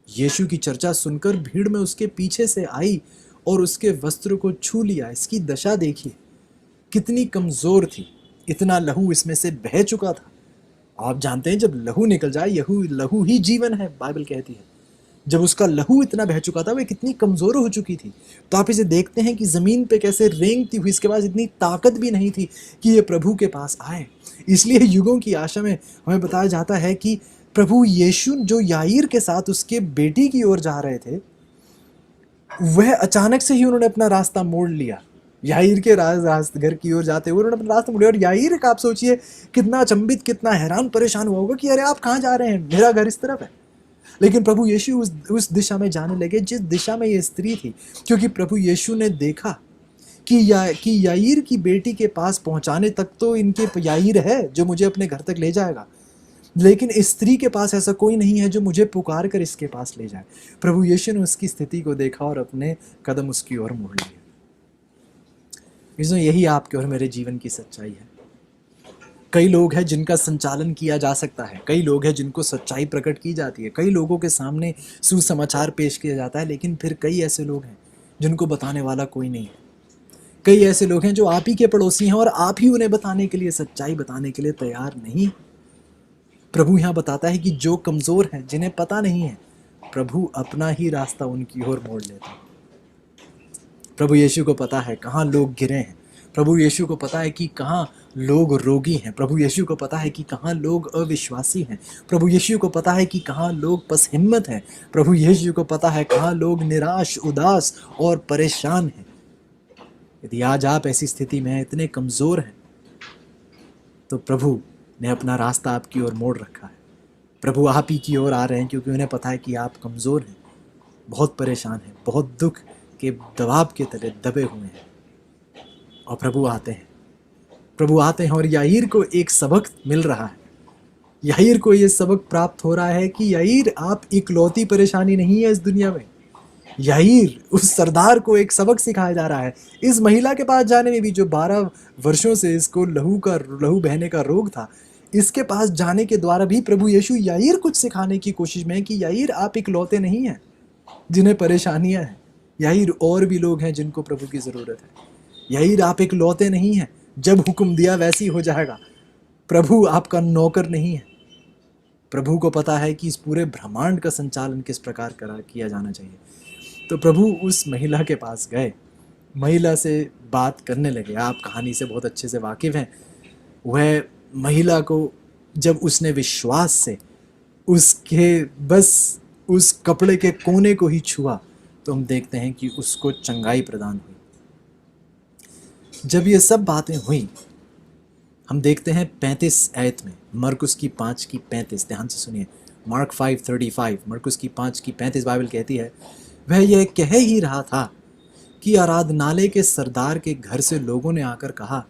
यीशु की चर्चा सुनकर भीड़ में उसके पीछे से आई और उसके वस्त्र को छू लिया। इसकी दशा देखिए, कितनी कमजोर थी, इतना लहू इसमें से बह चुका था। आप जानते हैं, जब लहू निकल जाए, लहू ही जीवन है, बाइबल कहती है। जब उसका लहू इतना बह चुका था, वह कितनी कमजोर हो चुकी थी। तो आप इसे देखते हैं कि जमीन पे कैसे रेंगती हुई, इसके पास इतनी ताकत भी नहीं थी कि ये प्रभु के पास आए। इसलिए युगों की आशा में हमें बताया जाता है कि प्रभु यीशु जो याईर के साथ उसके बेटी की ओर जा रहे थे, वह अचानक से ही उन्होंने अपना रास्ता मोड़ लिया। याईर के घर की ओर जाते हुए उन्होंने अपना रास्ता मोड़ लिया। और याईर का आप सोचिए कितना अचंभित, कितना हैरान परेशान हुआ होगा कि अरे आप कहाँ जा रहे हैं, मेरा घर इस तरफ है। लेकिन प्रभु यीशु उस दिशा में जाने लगे जिस दिशा में ये स्त्री थी, क्योंकि प्रभु यीशु ने देखा कि याईर की बेटी के पास पहुंचाने तक तो इनके याईर है जो मुझे अपने घर तक ले जाएगा, लेकिन इस स्त्री के पास ऐसा कोई नहीं है जो मुझे पुकार कर इसके पास ले जाए। प्रभु यीशु ने उसकी स्थिति को देखा और अपने कदम उसकी ओर मोड़ लिए। यही आपके और मेरे जीवन की सच्चाई है। कई लोग हैं जिनका संचालन किया जा सकता है, कई लोग हैं जिनको सच्चाई प्रकट की जाती है, कई लोगों के सामने सुसमाचार पेश किया जाता है, लेकिन फिर कई ऐसे लोग हैं जिनको बताने वाला कोई नहीं है। कई ऐसे लोग हैं जो आप ही के पड़ोसी हैं और आप ही उन्हें बताने के लिए, सच्चाई बताने के लिए तैयार नहीं। प्रभु यहाँ बताता है कि जो कमजोर हैं, जिन्हें पता नहीं है, प्रभु अपना ही रास्ता उनकी ओर मोड़ लेता है। प्रभु यीशु को पता है कहाँ लोग गिरे हैं, प्रभु यीशु को पता है कि कहाँ लोग रोगी हैं, प्रभु यीशु को पता है कि कहाँ लोग अविश्वासी हैं, प्रभु यीशु को पता है कि कहाँ लोग पस हिम्मत हैं, प्रभु यीशु को पता है कहाँ लोग निराश, उदास और परेशान हैं। यदि आज आप ऐसी स्थिति में इतने कमज़ोर हैं, तो प्रभु ने अपना रास्ता आपकी ओर मोड़ रखा है। प्रभु आप ही की ओर आ रहे हैं, क्योंकि उन्हें पता है कि आप कमज़ोर हैं, बहुत परेशान हैं, बहुत दुख के दबाव के तले दबे हुए हैं। और प्रभु आते हैं और याईर को एक सबक मिल रहा है। याईर को ये सबक प्राप्त हो रहा है कि याईर, आप इकलौती परेशानी नहीं है इस दुनिया में। याईर, उस सरदार को एक सबक सिखाया जा रहा है। इस महिला के पास जाने में भी, जो 12 वर्षों से इसको लहू बहने का रोग था, इसके पास जाने के द्वारा भी प्रभु यीशु याईर कुछ सिखाने की कोशिश में है कि याईर, आप इकलौते नहीं हैं जिन्हें परेशानियां हैं। याईर, और भी लोग हैं जिनको प्रभु की ज़रूरत है। याईर, आप इकलौते नहीं हैं, जब हुक्म दिया वैसी हो जाएगा। प्रभु आपका नौकर नहीं है। प्रभु को पता है कि इस पूरे ब्रह्मांड का संचालन किस प्रकार किया जाना चाहिए। तो प्रभु उस महिला के पास गए, महिला से बात करने लगे। आप कहानी से बहुत अच्छे से वाकिफ़ हैं। वह महिला को जब उसने विश्वास से उसके बस उस कपड़े के कोने को ही छुआ, तो हम देखते हैं कि उसको चंगाई प्रदान हुई। जब ये सब बातें हुई, हम देखते हैं 35 आयत में, मरकुस की 5:35, ध्यान से सुनिए। मार्क 5:35, मरकुस की 5:35 बाइबल कहती है, वह यह कह ही रहा था कि आराधनालय के सरदार के घर से लोगों ने आकर कहा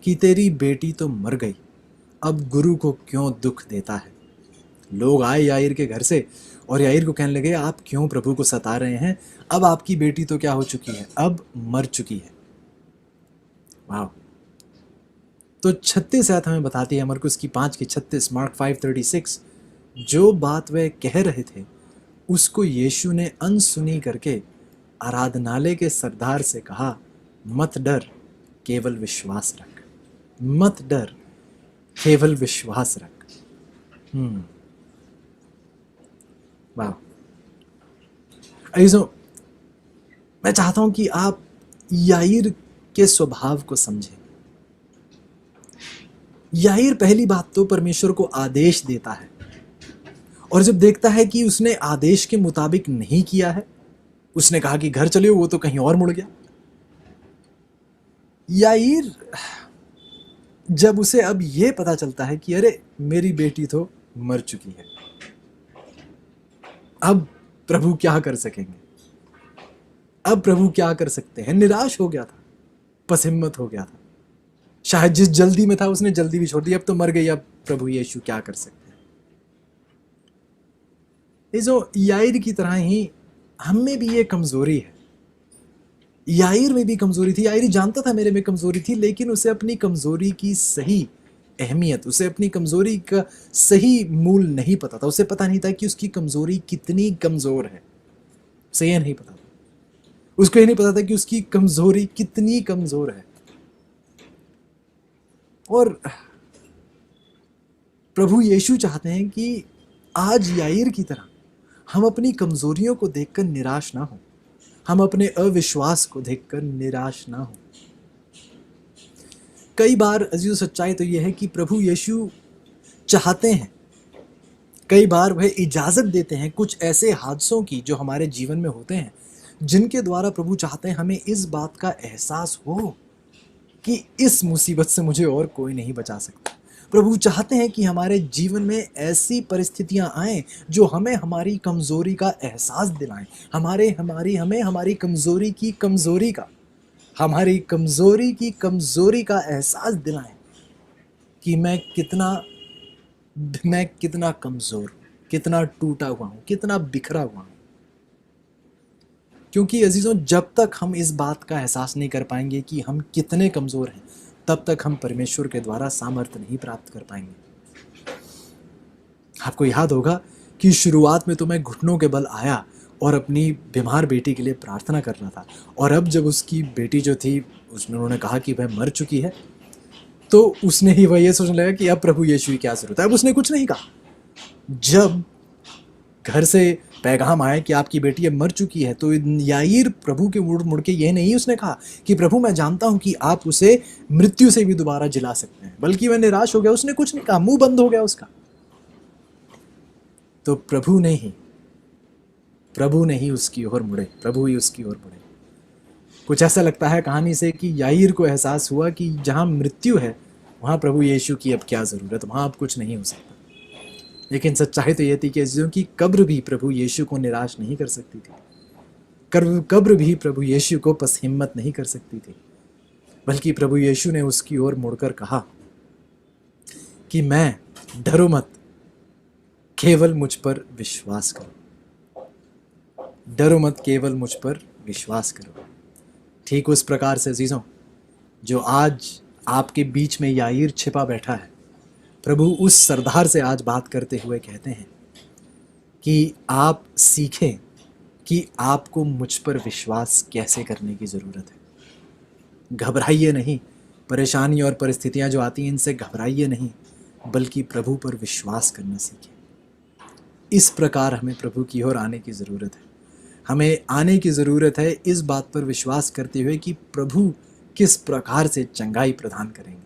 कि तेरी बेटी तो मर गई, अब गुरु को क्यों दुख देता है। लोग आए याईर के घर से और याईर को कहने लगे, आप क्यों प्रभु को सता रहे हैं, अब आपकी बेटी तो क्या हो चुकी है, अब मर चुकी है। वाह। तो 36 आयत हमें बताती है, मरकुस की 5:36, मार्क 5:36, जो बात वे कह रहे थे उसको यीशु ने अनसुनी करके आराधनालय के सरदार से कहा, मत डर, केवल विश्वास रख। मत डर, केवल विश्वास रख। वाह। अजीजों, मैं चाहता हूं कि आप याईर के स्वभाव को समझें। याईर पहली बात तो परमेश्वर को आदेश देता है, और जब देखता है कि उसने आदेश के मुताबिक नहीं किया है, उसने कहा कि घर चले, वो तो कहीं और मुड़ गया। याईर, जब उसे अब ये पता चलता है कि अरे मेरी बेटी तो मर चुकी है, अब प्रभु क्या कर सकेंगे, अब प्रभु क्या कर सकते हैं, निराश हो गया था, पसहिम्मत हो गया था। शायद जिस जल्दी में था उसने जल्दी भी छोड़ दी, अब तो मर गई, अब प्रभु यीशु क्या कर सकते हैं। जो याईर की तरह ही हम में भी ये कमजोरी है। याईर में भी कमजोरी थी। याईर जानता था मेरे में कमजोरी थी, लेकिन उसे अपनी कमजोरी की सही अहमियत, उसे अपनी कमजोरी का सही मूल नहीं पता था। उसे पता नहीं था कि उसकी कमजोरी कितनी कमजोर है। उसे यह नहीं पता था। उसको ये नहीं पता था कि उसकी कमजोरी कितनी कमजोर है। और प्रभु यीशु चाहते हैं कि आज याईर की तरह हम अपनी कमजोरियों को देखकर निराश ना हो, हम अपने अविश्वास को देखकर निराश ना हो। कई बार अजीज सच्चाई तो यह है कि प्रभु यीशु चाहते हैं, कई बार वह इजाजत देते हैं कुछ ऐसे हादसों की जो हमारे जीवन में होते हैं, जिनके द्वारा प्रभु चाहते हैं हमें इस बात का एहसास हो कि इस मुसीबत से मुझे और कोई नहीं बचा सकता। प्रभु चाहते हैं कि हमारे जीवन में ऐसी परिस्थितियां आएं जो हमें हमारी कमजोरी का एहसास दिलाएं, हमें हमारी कमजोरी का एहसास दिलाएं कि मैं कितना कमजोर हूं, कितना टूटा हुआ हूं, कितना बिखरा हुआ हूं। क्योंकि अजीजों, जब तक हम इस बात का एहसास नहीं कर पाएंगे कि हम कितने कमजोर हैं, तब तक हम परमेश्वर के द्वारा सामर्थ्य नहीं प्राप्त कर पाएंगे। आपको याद होगा कि शुरुआत में तो मैं घुटनों के बल आया और अपनी बीमार बेटी के लिए प्रार्थना कर रहा था, और अब जब उसकी बेटी जो थी उन्होंने कहा कि वह मर चुकी है, तो उसने ही वह ये सोचने लगा कि अब प्रभु यीशु की क्या जरूरत है। अब उसने कुछ नहीं कहा। जब घर से पैगाम आया कि आपकी बेटी अब मर चुकी है, तो याईर प्रभु के मुड़ के यह नहीं उसने कहा कि प्रभु मैं जानता हूं कि आप उसे मृत्यु से भी दोबारा जिला सकते हैं, बल्कि वह निराश हो गया। उसने कुछ नहीं कहा, मुंह बंद हो गया उसका। तो प्रभु ने ही उसकी ओर मुड़े, प्रभु ही उसकी ओर मुड़े। कुछ ऐसा लगता है कहानी से कि याईर को एहसास हुआ कि जहां मृत्यु है वहां प्रभु यीशु की अब क्या जरूरत, वहां अब कुछ नहीं हो सकता। लेकिन सच्चाई तो यह थी कि अजीजों की कब्र भी प्रभु यीशु को निराश नहीं कर सकती थी। कब्र भी प्रभु यीशु को बस हिम्मत नहीं कर सकती थी, बल्कि प्रभु यीशु ने उसकी ओर मुड़कर कहा कि मैं, डरो मत, केवल मुझ पर विश्वास करो। डरो मत, केवल मुझ पर विश्वास करो। ठीक उस प्रकार से अजीजों, जो आज आपके बीच में याईर छिपा बैठा है, प्रभु उस सरदार से आज बात करते हुए कहते हैं कि आप सीखें कि आपको मुझ पर विश्वास कैसे करने की ज़रूरत है। घबराइए नहीं, परेशानी और परिस्थितियां जो आती हैं इनसे घबराइए नहीं, बल्कि प्रभु पर विश्वास करना सीखें। इस प्रकार हमें प्रभु की ओर आने की ज़रूरत है। हमें आने की ज़रूरत है इस बात पर विश्वास करते हुए कि प्रभु किस प्रकार से चंगाई प्रदान करेंगे।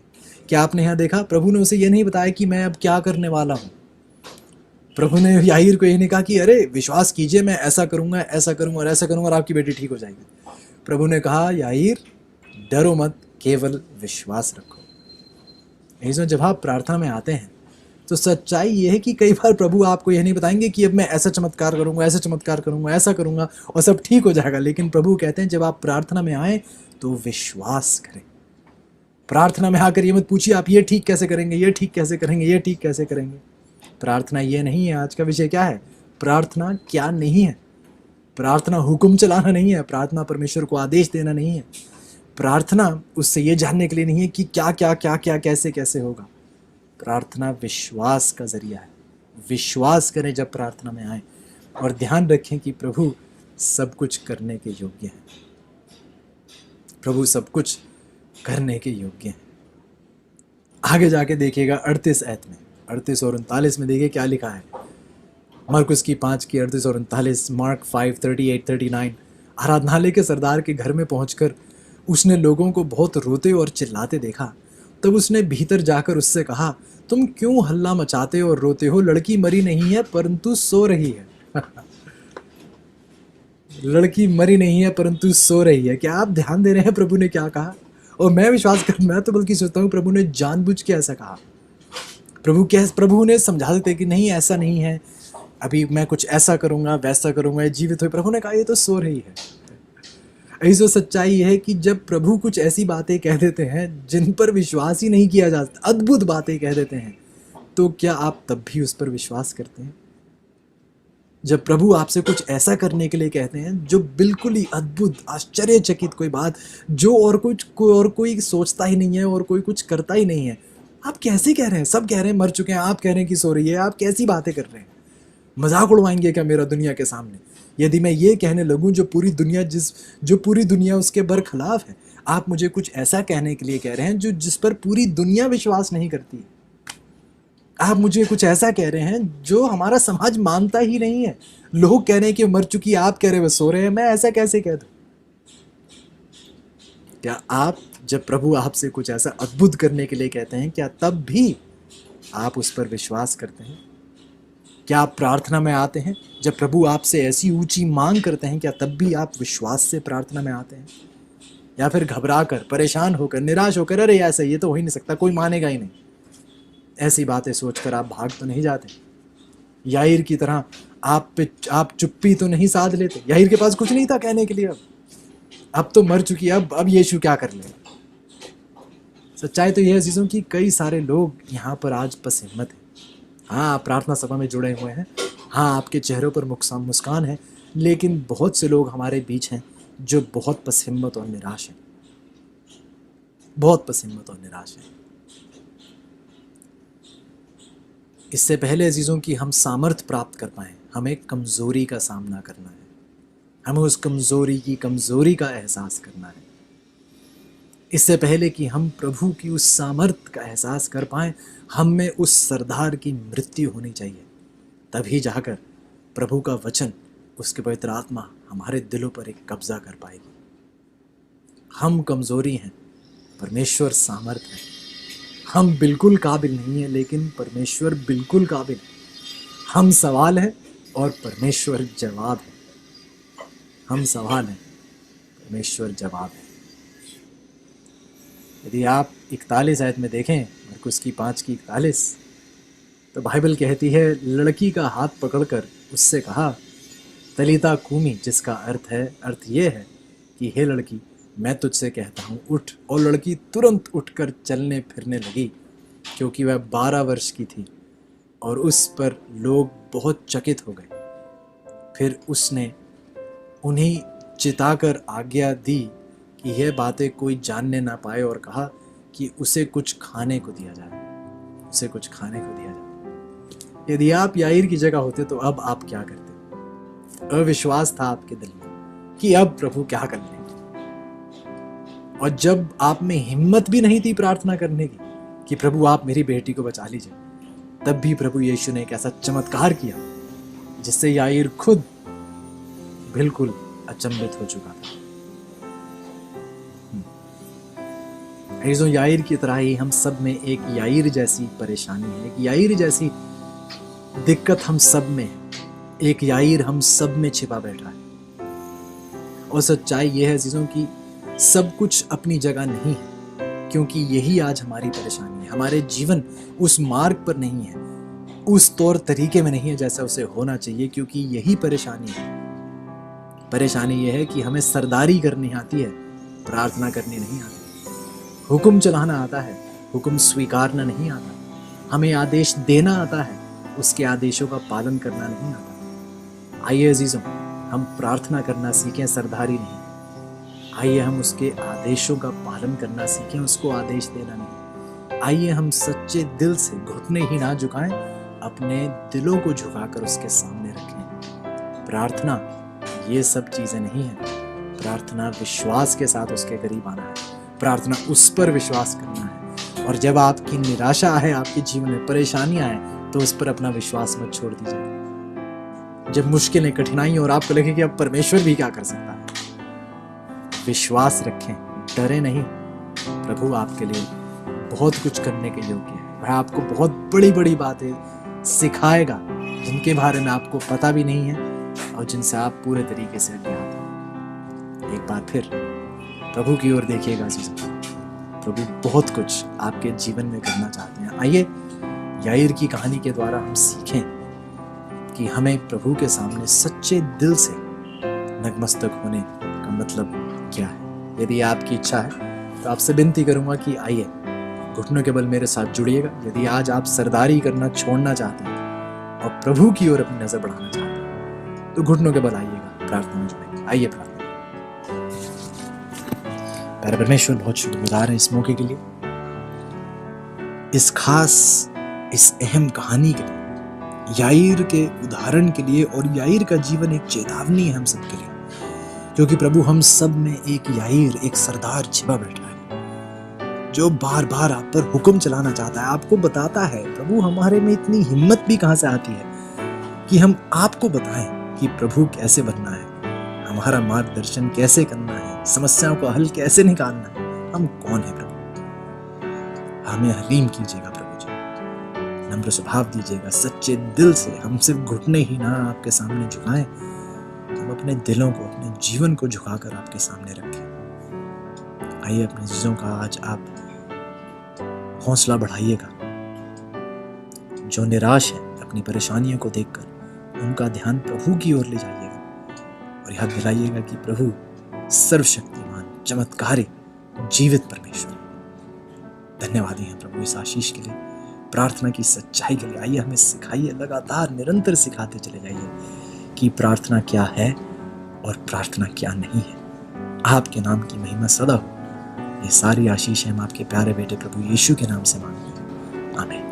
क्या आपने यहाँ देखा, प्रभु ने उसे यह नहीं बताया कि मैं अब क्या करने वाला हूँ। प्रभु ने याईर को यह नहीं कहा कि अरे विश्वास कीजिए, मैं ऐसा करूँगा, ऐसा करूँगा और ऐसा करूँगा और आपकी बेटी ठीक हो जाएगी। प्रभु ने कहा, याईर डरो मत, केवल विश्वास रखो। ऐसे जब आप प्रार्थना में आते हैं तो सच्चाई यह है कि कई बार प्रभु आपको यह नहीं बताएंगे कि अब मैं ऐसा चमत्कार करूँगा, ऐसा चमत्कार करूँगा, ऐसा करूँगा और सब ठीक हो जाएगा। लेकिन प्रभु कहते हैं जब आप प्रार्थना में आए तो विश्वास करें। प्रार्थना में आकर ये मत पूछिए आप ये ठीक कैसे करेंगे, ये ठीक कैसे करेंगे, ये ठीक कैसे करेंगे। प्रार्थना ये नहीं है। आज का विषय क्या है? प्रार्थना क्या नहीं है। प्रार्थना हुक्म चलाना नहीं है। प्रार्थना परमेश्वर को आदेश देना नहीं है। प्रार्थना उससे ये जानने के लिए नहीं है कि क्या क्या क्या क्या कैसे कैसे होगा। प्रार्थना विश्वास का जरिया है। विश्वास करें जब प्रार्थना में आए, और ध्यान रखें कि प्रभु सब कुछ करने के योग्य है। प्रभु सब कुछ करने के योग्य हैं। आगे जाके देखिएगा 38 आयत में, 38 और 39 में देखिए क्या लिखा है। मरकुस की 5 की 38 और 39, मार्क 5, 38, 39। आराधनालय के सरदार के घर में पहुंचकर उसने लोगों को बहुत रोते और चिल्लाते देखा। तब उसने भीतर जाकर उससे कहा, तुम क्यों हल्ला मचाते और रोते हो? लड़की मरी नहीं है परंतु सो रही है। लड़की मरी नहीं है परंतु सो रही है। क्या आप ध्यान दे रहे हैं प्रभु ने क्या कहा? और मैं तो बल्कि सोचता हूँ प्रभु ने जानबूझ के ऐसा कहा। प्रभु ने समझा देते कि नहीं ऐसा नहीं है, अभी मैं कुछ ऐसा करूँगा, वैसा करूँगा, जीवित हुई। प्रभु ने कहा ये तो सो रही है। ऐसी सच्चाई है कि जब प्रभु कुछ ऐसी बातें कह देते हैं जिन पर विश्वास ही नहीं किया जाता, अद्भुत बातें कह देते हैं, तो क्या आप तब भी उस पर विश्वास करते हैं? जब प्रभु आपसे कुछ ऐसा करने के लिए कहते हैं जो बिल्कुल ही अद्भुत, आश्चर्यचकित कोई बात, जो और कोई सोचता ही नहीं है और कोई कुछ करता ही नहीं है, आप कैसे कह रहे हैं? सब कह रहे हैं मर चुके हैं, आप कह रहे हैं कि सो रही है। आप कैसी बातें कर रहे हैं? मजाक उड़वाएंगे क्या मेरा दुनिया के सामने? यदि मैं ये कहने लगूं जो पूरी दुनिया उसके बरखिलाफ है, आप मुझे कुछ ऐसा कहने के लिए कह रहे हैं जिस पर पूरी दुनिया विश्वास नहीं करती। आप मुझे कुछ ऐसा कह रहे हैं जो हमारा समाज मानता ही नहीं है। लोग कह रहे हैं कि मर चुकी है, आप कह रहे हैं वो सो रहे हैं। मैं ऐसा कैसे कह दूं? क्या आप, जब प्रभु आपसे कुछ ऐसा अद्भुत करने के लिए कहते हैं, क्या तब भी आप उस पर विश्वास करते हैं? क्या आप प्रार्थना में आते हैं? जब प्रभु आपसे ऐसी ऊंची मांग करते हैं, क्या तब भी आप विश्वास से प्रार्थना में आते हैं? या फिर घबरा कर, परेशान होकर, निराश होकर, अरे ऐसा ये तो हो ही नहीं सकता, कोई मानेगा ही नहीं, ऐसी बातें सोचकर आप भाग तो नहीं जाते? याईर की तरह आप चुप्पी तो नहीं साध लेते? याईर के पास कुछ नहीं था कहने के लिए, अब तो मर चुकी है, अब यीशु क्या कर ले? सच्चाई तो यह है अजीजों कि कई सारे लोग यहाँ पर आज पस हिम्मत है। हाँ, आप प्रार्थना सभा में जुड़े हुए हैं, हाँ आपके चेहरों पर मुस्कान है, लेकिन बहुत से लोग हमारे बीच हैं जो बहुत पस हिम्मत और निराश हैं, बहुत पस हिम्मत और निराश हैं। इससे पहले अजीजों की हम सामर्थ प्राप्त कर पाएं, हमें कमज़ोरी का सामना करना है, हमें उस कमज़ोरी का एहसास करना है। इससे पहले कि हम प्रभु की उस सामर्थ का एहसास कर पाएं, हम में उस सरदार की मृत्यु होनी चाहिए। तभी जाकर प्रभु का वचन, उसके पवित्र आत्मा हमारे दिलों पर एक कब्जा कर पाएगी। हम कमज़ोरी हैं, परमेश्वर सामर्थ है। हम बिल्कुल काबिल नहीं हैं, लेकिन परमेश्वर बिल्कुल काबिल है। हम सवाल हैं और परमेश्वर जवाब है। हम सवाल हैं, परमेश्वर जवाब है। यदि आप 41 आयत में देखें, मरकुस की 5:41, तो बाइबल कहती है, लड़की का हाथ पकड़कर उससे कहा, तलीता कूमी, जिसका अर्थ ये है कि हे लड़की, मैं तुझसे कहता हूँ उठ। और लड़की तुरंत उठकर चलने फिरने लगी, क्योंकि वह 12 वर्ष की थी, और उस पर लोग बहुत चकित हो गए। फिर उसने उन्हें चिताकर आज्ञा दी कि यह बातें कोई जानने ना पाए, और कहा कि उसे कुछ खाने को दिया जाए, उसे कुछ खाने को दिया जाए। यदि आप याईर की जगह होते तो अब आप क्या करते? अविश्वास था आपके दिल में कि अब प्रभु क्या कर लेंगे, और जब आप में हिम्मत भी नहीं थी प्रार्थना करने की कि प्रभु आप मेरी बेटी को बचा लीजिए, तब भी प्रभु यीशु ने एक ऐसा चमत्कार किया जिससे याईर खुद बिल्कुल अचंभित हो चुका था। याईर की तरह ही हम सब में एक याईर जैसी परेशानी है, एक याईर जैसी दिक्कत हम सब में है, एक याईर हम सब में छिपा बैठा है। और सच्चाई यह है अजीजों की सब कुछ अपनी जगह नहीं है, क्योंकि यही आज हमारी परेशानी है। हमारे जीवन उस मार्ग पर नहीं है, उस तौर तरीके में नहीं है जैसा उसे होना चाहिए, क्योंकि यही परेशानी है। परेशानी यह है कि हमें सरदारी करनी आती है, प्रार्थना करनी नहीं आती। हुक्म चलाना आता है, हुक्म स्वीकारना नहीं आता। हमें आदेश देना आता है, उसके आदेशों का पालन करना नहीं आता। आइए अजीजों, हम प्रार्थना करना सीखें, सरदारी नहीं। आइए हम उसके आदेशों का पालन करना सीखें, उसको आदेश देना नहीं। आइए हम सच्चे दिल से घुटने ही ना झुकाएं, अपने दिलों को झुकाकर उसके सामने रखें। प्रार्थना ये सब चीजें नहीं है। प्रार्थना विश्वास के साथ उसके करीब आना है, प्रार्थना उस पर विश्वास करना है। और जब आपकी निराशा आए, आपके जीवन में परेशानियां आए, तो उस पर अपना विश्वास मत छोड़ दीजिए। जब मुश्किलें, कठिनाई और आपको लगे कि अब परमेश्वर भी क्या कर सकता है, विश्वास रखें, डरे नहीं। प्रभु आपके लिए बहुत कुछ करने के योग्य है। वह आपको बहुत बड़ी बड़ी बातें सिखाएगा जिनके बारे में आपको पता भी नहीं है और जिनसे आप पूरे तरीके से अज्ञात हैं। एक बार फिर प्रभु की ओर देखिएगा। प्रभु बहुत कुछ आपके जीवन में करना चाहते हैं। आइए याईर की कहानी के द्वारा हम सीखें कि हमें प्रभु के सामने सच्चे दिल से नतमस्तक होने का मतलब क्या है। यदि आपकी इच्छा है तो आपसे विनती करूंगा कि आइए घुटनों के बल मेरे साथ जुड़िएगा। यदि आज आप सरदारी करना छोड़ना चाहते हैं और प्रभु की ओर अपनी नजर बढ़ाना चाहते हैं, तो घुटनों के बल आइएगा, प्रार्थना में जुड़ेंगे। आइए प्रार्थना। प्यारे परमेश्वर, बहुत शुक्रगुजार है इस मौके के लिए, इस खास, इस अहम कहानी के लिए, याईर के उदाहरण के लिए। और याईर का जीवन एक चेतावनी है हम सबके लिए, क्योंकि प्रभु हम सब में एक याईर, एक सरदार छिपा बैठा है जो बार बार आप पर हुक्म चलाना चाहता है, आपको बताता है। प्रभु हमारे में इतनी हिम्मत भी कहां से आती है कि हम आपको बताएं कि प्रभु कैसे बनना है, हमारा मार्गदर्शन कैसे करना है, समस्याओं का हल कैसे निकालना है। हम कौन है प्रभु? हमें हलीम कीजिएगा प्रभु जी, नम्र स्वभाव दीजिएगा, सच्चे दिल से। हम सिर्फ घुटने ही ना आपके सामने झुकाएं, हम अपने दिलों को, अपने जीवन को झुकाकर आपके सामने रखें। आइए अपने चीजों का आज आप हौसला बढ़ाइएगा। जो निराश है अपनी परेशानियों को देखकर, उनका ध्यान प्रभु की ओर ले जाइएगा और याद दिलाइएगा कि प्रभु सर्वशक्तिमान, चमत्कारी, जीवित परमेश्वर। धन्यवाद हैं प्रभु इस आशीष के लिए, प्रार्थना की सच्चाई के लिए। आइए हमें सिखाइए, लगातार निरंतर सिखाते चले जाइए कि प्रार्थना क्या है और प्रार्थना क्या नहीं है। आपके नाम की महिमा सदा हो। ये सारी आशीष हम आपके प्यारे बेटे प्रभु यीशु के नाम से मांगते हैं, आमीन।